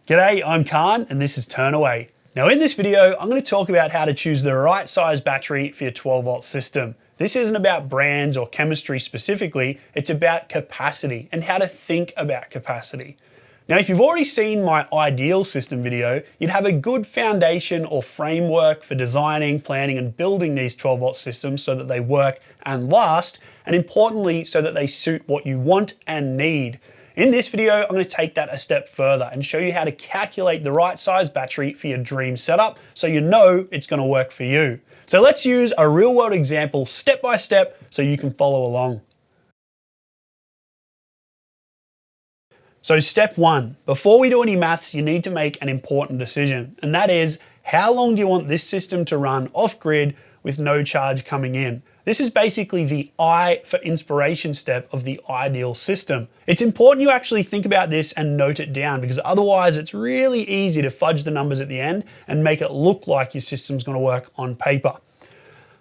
G'day, I'm Cahn and this is Turnaway. Now in this video, I'm going to talk about how to choose the right size battery for your 12 volt system. This isn't about brands or chemistry specifically, it's about capacity and how to think about capacity. Now if you've already seen my ideal system video, you'd have a good foundation or framework for designing, planning and building these 12 volt systems so that they work and last, and importantly so that they suit what you want and need. In this video, I'm going to take that a step further and show you how to calculate the right size battery for your dream setup so you know it's going to work for you. So let's use a real world example step by step so you can follow along. So step one, before we do any maths, you need to make an important decision, and that is how long do you want this system to run off grid with no charge coming in? This is basically the I for inspiration step of the ideal system. It's important you actually think about this and note it down, because otherwise it's really easy to fudge the numbers at the end and make it look like your system's going to work on paper.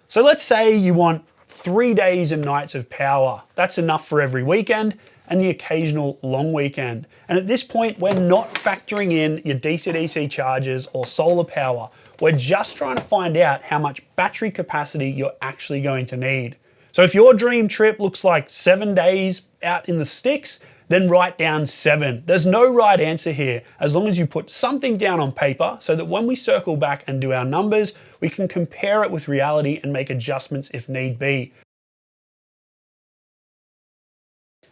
So let's say you want 3 days and nights of power. That's enough for every weekend and the occasional long weekend. And at this point, we're not factoring in your DC-DC chargers or solar power. We're just trying to find out how much battery capacity you're actually going to need. So if your dream trip looks like 7 days out in the sticks, then write down 7. There's no right answer here, as long as you put something down on paper so that when we circle back and do our numbers, we can compare it with reality and make adjustments if need be.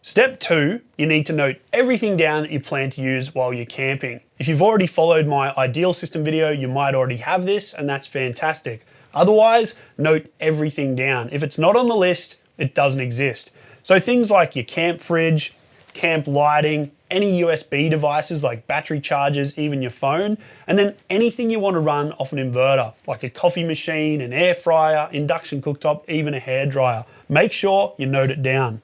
Step 2, you need to note everything down that you plan to use while you're camping. If you've already followed my ideal system video, you might already have this, and that's fantastic. Otherwise, note everything down. If it's not on the list, it doesn't exist. So things like your camp fridge, camp lighting, any USB devices like battery chargers, even your phone, and then anything you want to run off an inverter, like a coffee machine, an air fryer, induction cooktop, even a hairdryer. Make sure you note it down.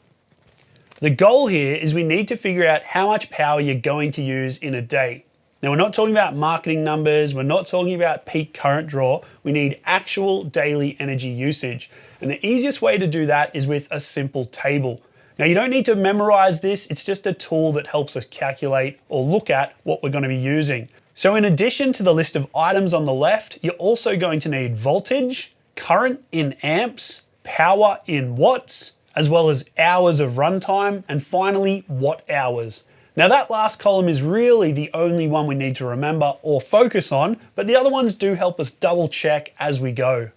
The goal here is we need to figure out how much power you're going to use in a day. Now we're not talking about marketing numbers, we're not talking about peak current draw, we need actual daily energy usage. And the easiest way to do that is with a simple table. Now you don't need to memorize this, it's just a tool that helps us calculate or look at what we're going to be using. So in addition to the list of items on the left, you're also going to need voltage, current in amps, power in watts, as well as hours of runtime, and finally, watt hours. Now that last column is really the only one we need to remember or focus on, but the other ones do help us double check as we go.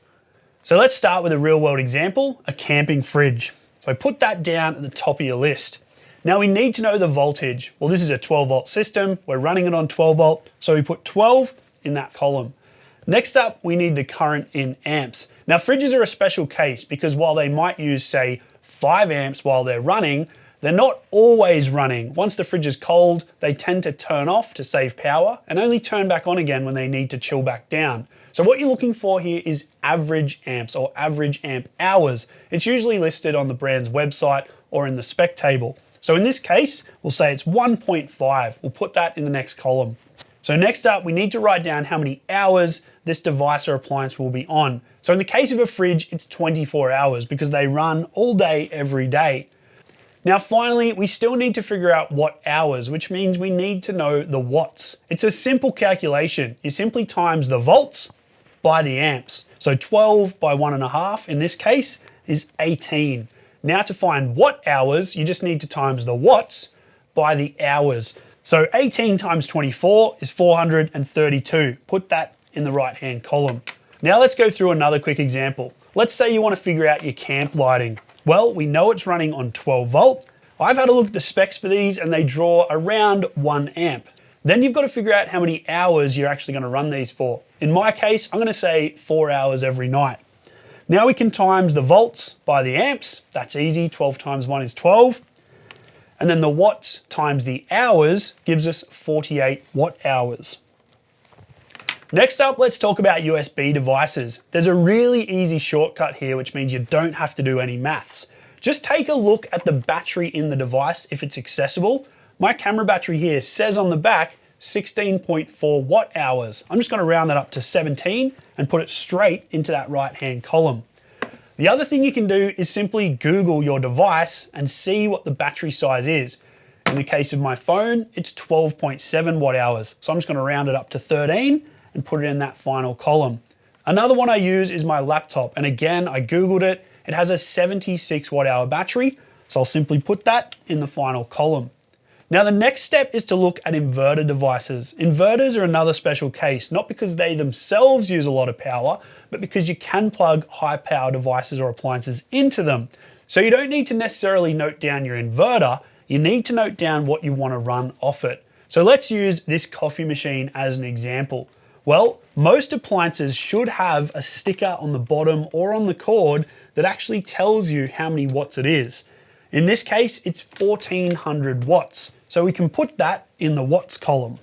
So let's start with a real world example, a camping fridge. So put that down at the top of your list. Now we need to know the voltage. Well, this is a 12 volt system, we're running it on 12 volt, so we put 12 in that column. Next up, we need the current in amps. Now fridges are a special case because while they might use, say, 5 amps while they're running, they're not always running. Once the fridge is cold, they tend to turn off to save power and only turn back on again when they need to chill back down. So what you're looking for here is average amps or average amp hours. It's usually listed on the brand's website or in the spec table. So in this case, we'll say it's 1.5. We'll put that in the next column. So next up, we need to write down how many hours this device or appliance will be on. So in the case of a fridge, it's 24 hours because they run all day, every day. Now finally, we still need to figure out watt hours, which means we need to know the watts. It's a simple calculation. You simply times the volts by the amps. So 12 by 1.5 in this case is 18. Now to find watt hours, you just need to times the watts by the hours. So 18 times 24 is 432. Put that in the right-hand column. Now let's go through another quick example. Let's say you want to figure out your camp lighting. Well, we know it's running on 12 volt. I've had a look at the specs for these and they draw around 1 amp. Then you've got to figure out how many hours you're actually going to run these for. In my case, I'm going to say 4 hours every night. Now we can times the volts by the amps. That's easy. 12 times 1 is 12. And then the watts times the hours gives us 48 watt hours. Next up, let's talk about USB devices. There's a really easy shortcut here, which means you don't have to do any maths. Just take a look at the battery in the device if it's accessible. My camera battery here says on the back 16.4 watt hours. I'm just going to round that up to 17 and put it straight into that right-hand column. The other thing you can do is simply Google your device and see what the battery size is. In the case of my phone, it's 12.7 watt hours. So I'm just gonna round it up to 13 and put it in that final column. Another one I use is my laptop. And again, I Googled it. It has a 76 watt hour battery. So I'll simply put that in the final column. Now the next step is to look at inverter devices. Inverters are another special case, not because they themselves use a lot of power, but because you can plug high power devices or appliances into them. So you don't need to necessarily note down your inverter, you need to note down what you want to run off it. So let's use this coffee machine as an example. Well, most appliances should have a sticker on the bottom or on the cord that actually tells you how many watts it is. In this case, it's 1400 watts. So we can put that in the watts column.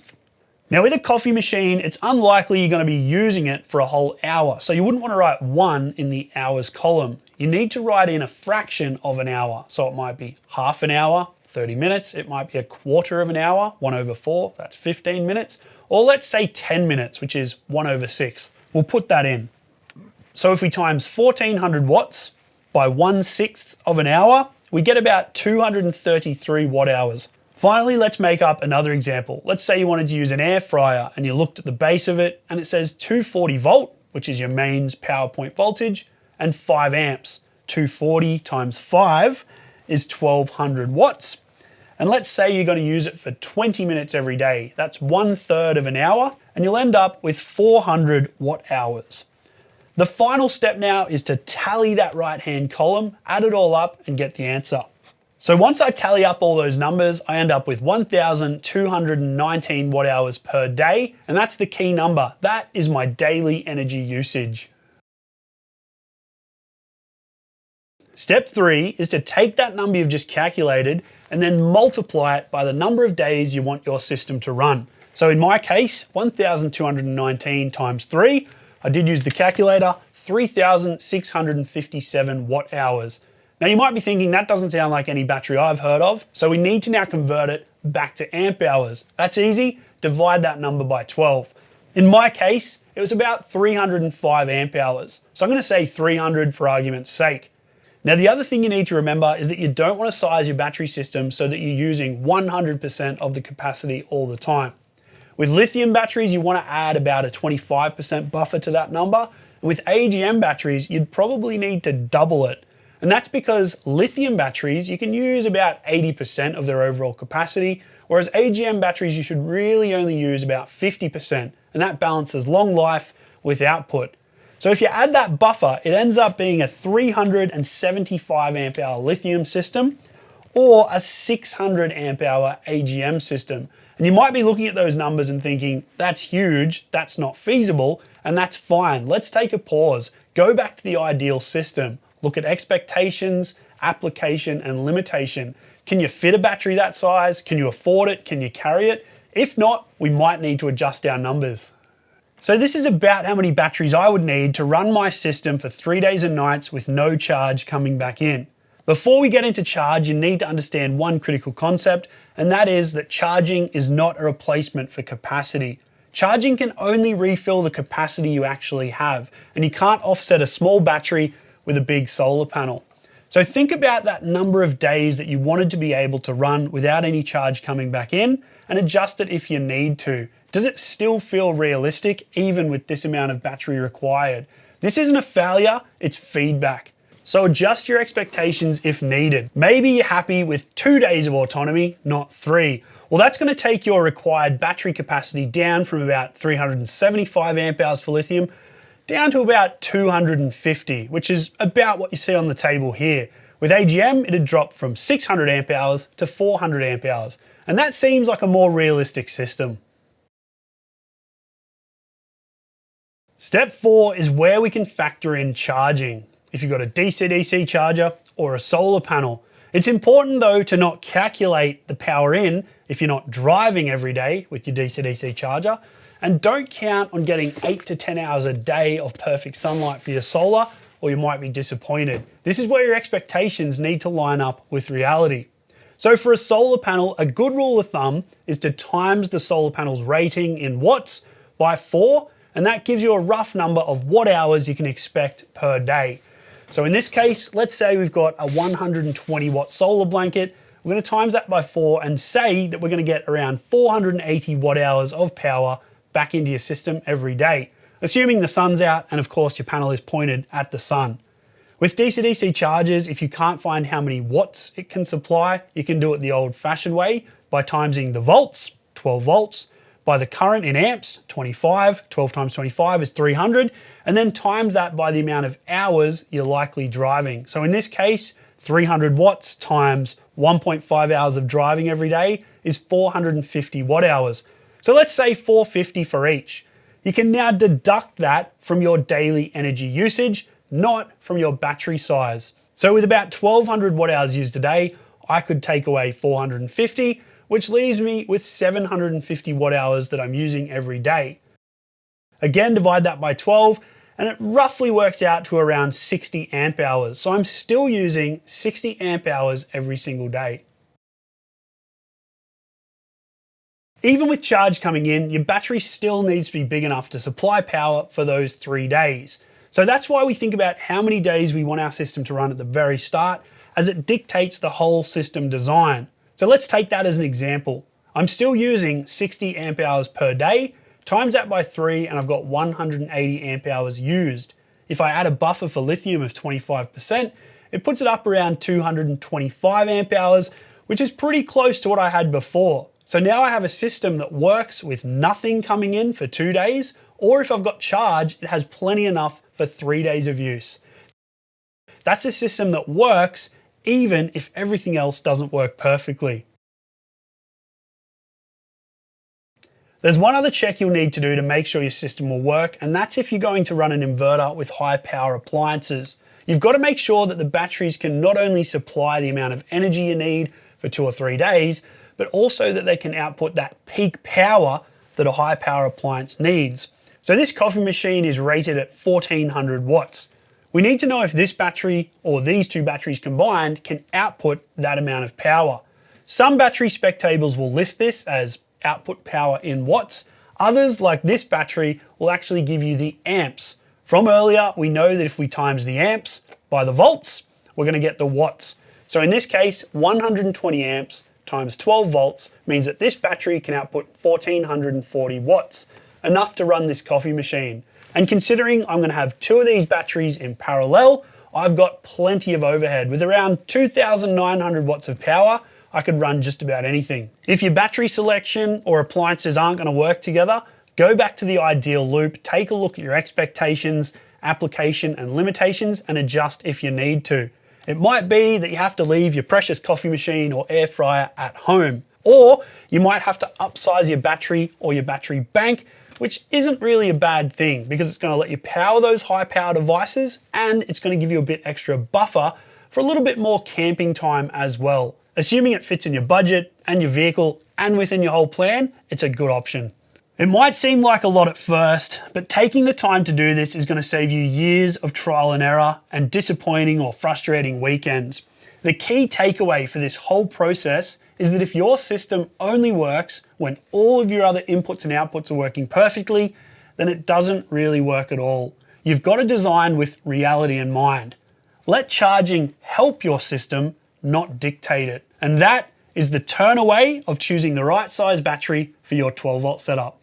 Now with a coffee machine, it's unlikely you're going to be using it for a whole hour. So you wouldn't want to write 1 in the hours column. You need to write in a fraction of an hour. So it might be half an hour, 30 minutes. It might be a quarter of an hour, 1/4, that's 15 minutes. Or let's say 10 minutes, which is 1/6. We'll put that in. So if we times 1400 watts by 1/6 of an hour, we get about 233 watt hours. Finally, let's make up another example. Let's say you wanted to use an air fryer and you looked at the base of it and it says 240 volt, which is your mains power point voltage, and 5 amps. 240 times 5 is 1200 watts. And let's say you're going to use it for 20 minutes every day. That's 1/3 of an hour, and you'll end up with 400 watt hours. The final step now is to tally that right-hand column, add it all up, and get the answer. So once I tally up all those numbers, I end up with 1,219 watt hours per day, and that's the key number. That is my daily energy usage. Step 3 is to take that number you've just calculated and then multiply it by the number of days you want your system to run. So in my case, 1,219 times 3, I did use the calculator, 3,657 watt hours. Now you might be thinking that doesn't sound like any battery I've heard of, so we need to now convert it back to amp hours. That's easy, divide that number by 12. In my case, it was about 305 amp hours. So I'm going to say 300 for argument's sake. Now the other thing you need to remember is that you don't want to size your battery system so that you're using 100% of the capacity all the time. With lithium batteries, you want to add about a 25% buffer to that number. And with AGM batteries, you'd probably need to double it. And that's because lithium batteries, you can use about 80% of their overall capacity, whereas AGM batteries, you should really only use about 50%, and that balances long life with output. So if you add that buffer, it ends up being a 375 amp hour lithium system or a 600 amp hour AGM system. And you might be looking at those numbers and thinking, that's huge, that's not feasible, and that's fine. Let's take a pause, go back to the ideal system. Look at expectations, application, and limitation. Can you fit a battery that size? Can you afford it? Can you carry it? If not, we might need to adjust our numbers. So this is about how many batteries I would need to run my system for 3 days and nights with no charge coming back in. Before we get into charge, you need to understand one critical concept, and that is that charging is not a replacement for capacity. Charging can only refill the capacity you actually have, and you can't offset a small battery with a big solar panel. So think about that number of days that you wanted to be able to run without any charge coming back in and adjust it if you need to. Does it still feel realistic even with this amount of battery required? This isn't a failure, it's feedback. So adjust your expectations if needed. Maybe you're happy with 2 days of autonomy, not 3. Well, that's going to take your required battery capacity down from about 375 amp hours for lithium down to about 250, which is about what you see on the table here. With AGM, it'd drop from 600 amp hours to 400 amp hours, and that seems like a more realistic system. Step 4 is where we can factor in charging. If you've got a DC-DC charger or a solar panel. It's important though to not calculate the power in if you're not driving every day with your DC-DC charger, and don't count on getting 8 to 10 hours a day of perfect sunlight for your solar, or you might be disappointed. This is where your expectations need to line up with reality. So for a solar panel, a good rule of thumb is to times the solar panel's rating in watts by 4, and that gives you a rough number of watt hours you can expect per day. So in this case, let's say we've got a 120 watt solar blanket we're going to times that by 4 and say that we're going to get around 480 watt hours of power back into your system every day, assuming the sun's out and of course your panel is pointed at the sun. With DC-DC chargers, if you can't find how many watts it can supply, you can do it the old-fashioned way by timesing the volts, 12 volts, by the current in amps, 25, 12 times 25 is 300, and then times that by the amount of hours you're likely driving. So in this case, 300 watts times 1.5 hours of driving every day is 450 watt hours. So let's say 450 for each. You can now deduct that from your daily energy usage, not from your battery size. So with about 1200 watt hours used a day, I could take away 450, which leaves me with 750 watt hours that I'm using every day. Again, divide that by 12, and it roughly works out to around 60 amp hours. So I'm still using 60 amp hours every single day. Even with charge coming in, your battery still needs to be big enough to supply power for those 3 days. So that's why we think about how many days we want our system to run at the very start, as it dictates the whole system design. So let's take that as an example. I'm still using 60 amp hours per day, times that by 3, and I've got 180 amp hours used. If I add a buffer for lithium of 25%, it puts it up around 225 amp hours, which is pretty close to what I had before. So now I have a system that works with nothing coming in for 2 days, or if I've got charge, it has plenty enough for 3 days of use. That's a system that works even if everything else doesn't work perfectly. There's one other check you'll need to do to make sure your system will work, and that's if you're going to run an inverter with high power appliances. You've got to make sure that the batteries can not only supply the amount of energy you need for 2 or 3 days, but also that they can output that peak power that a high power appliance needs. So this coffee machine is rated at 1400 watts. We need to know if this battery or these 2 batteries combined can output that amount of power. Some battery spec tables will list this as output power in watts. Others, like this battery, will actually give you the amps. From earlier, we know that if we times the amps by the volts, we're going to get the watts. So in this case, 120 amps times 12 volts means that this battery can output 1440 watts, enough to run this coffee machine. And considering I'm going to have 2 of these batteries in parallel, I've got plenty of overhead. With around 2,900 watts of power, I could run just about anything. If your battery selection or appliances aren't going to work together, go back to the ideal loop, take a look at your expectations, application and limitations, and adjust if you need to. It might be that you have to leave your precious coffee machine or air fryer at home, or you might have to upsize your battery or your battery bank, which isn't really a bad thing because it's going to let you power those high power devices, and it's going to give you a bit extra buffer for a little bit more camping time as well. Assuming it fits in your budget and your vehicle and within your whole plan, it's a good option. It might seem like a lot at first, but taking the time to do this is going to save you years of trial and error and disappointing or frustrating weekends. The key takeaway for this whole process is that if your system only works when all of your other inputs and outputs are working perfectly, then it doesn't really work at all. You've got to design with reality in mind. Let charging help your system, not dictate it. And that is the turn away of choosing the right size battery for your 12 volt setup.